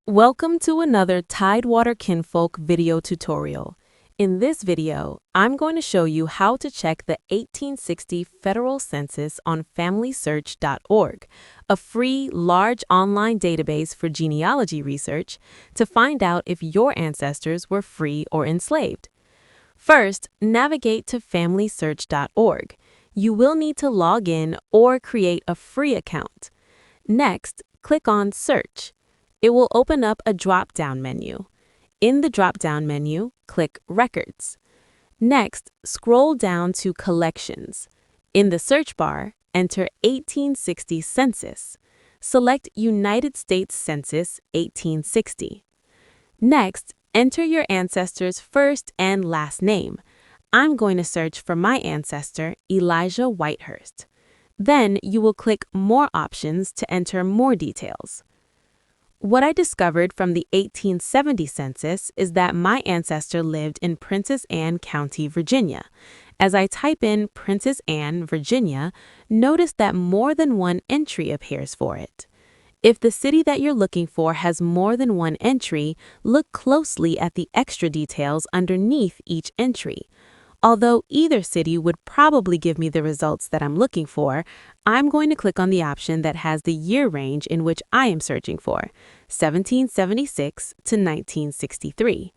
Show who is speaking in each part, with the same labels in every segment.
Speaker 1: Welcome to another Tidewater Kinfolk video tutorial. In this video, I'm going to show you how to check the 1860 federal census on FamilySearch.org, a free, large online database for genealogy research, to find out if your ancestors were free or enslaved. First, navigate to FamilySearch.org. You will need to log in or create a free account. Next, click on Search. It will open up a drop-down menu. In the drop-down menu, click Records. Next, scroll down to Collections. In the search bar, enter 1860 Census. Select United States Census 1860. Next, enter your ancestor's first and last name. I'm going to search for my ancestor, Elijah Whitehurst. Then you will click More Options to enter more details. What I discovered from the 1870 census is that my ancestor lived in Princess Anne County, Virginia. As I type in Princess Anne, Virginia, notice that more than one entry appears for it. If the city that you're looking for has more than one entry, look closely at the extra details underneath each entry. Although either city would probably give me the results that I'm looking for, I'm going to click on the option that has the year range in which I am searching for, 1776 to 1963.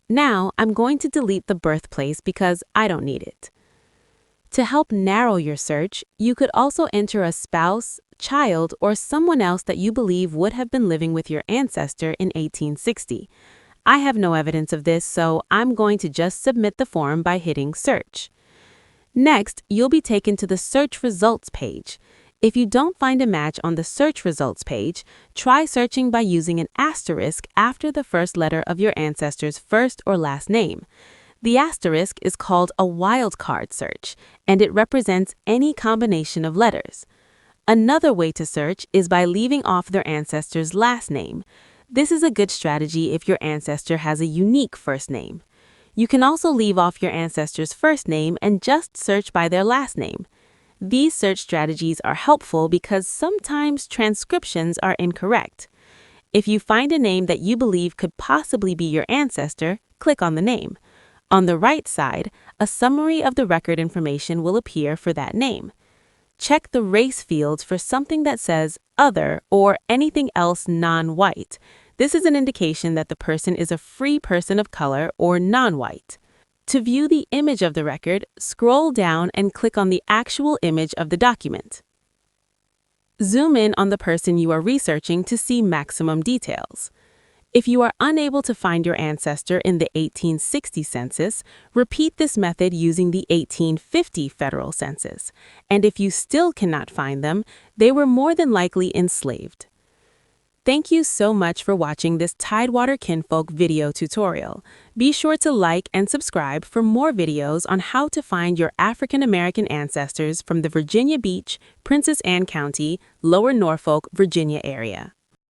Speaker 1: Now, I'm going to delete the birthplace because I don't need it. To help narrow your search, you could also enter a spouse, child, or someone else that you believe would have been living with your ancestor in 1860. I have no evidence of this, so I'm going to just submit the form by hitting Search. Next, you'll be taken to the Search Results page. If you don't find a match on the Search Results page, try searching by using an asterisk after the first letter of your ancestor's first or last name. The asterisk is called a Wildcard search, and it represents any combination of letters. Another way to search is by leaving off their ancestor's last name. This is a good strategy if your ancestor has a unique first name. You can also leave off your ancestor's first name and just search by their last name. These search strategies are helpful because sometimes transcriptions are incorrect. If you find a name that you believe could possibly be your ancestor, click on the name. On the right side, a summary of the record information will appear for that name. Check the race field for something that says other or anything else non-white. This is an indication that the person is a free person of color or non-white. To view the image of the record, scroll down and click on the actual image of the document. Zoom in on the person you are researching to see maximum details. If you are unable to find your ancestor in the 1860 census, repeat this method using the 1850 federal census. And if you still cannot find them, they were more than likely enslaved. Thank you so much for watching this Tidewater Kinfolk video tutorial. Be sure to like and subscribe for more videos on how to find your African American ancestors from the Virginia Beach, Princess Anne County, Lower Norfolk, Virginia area.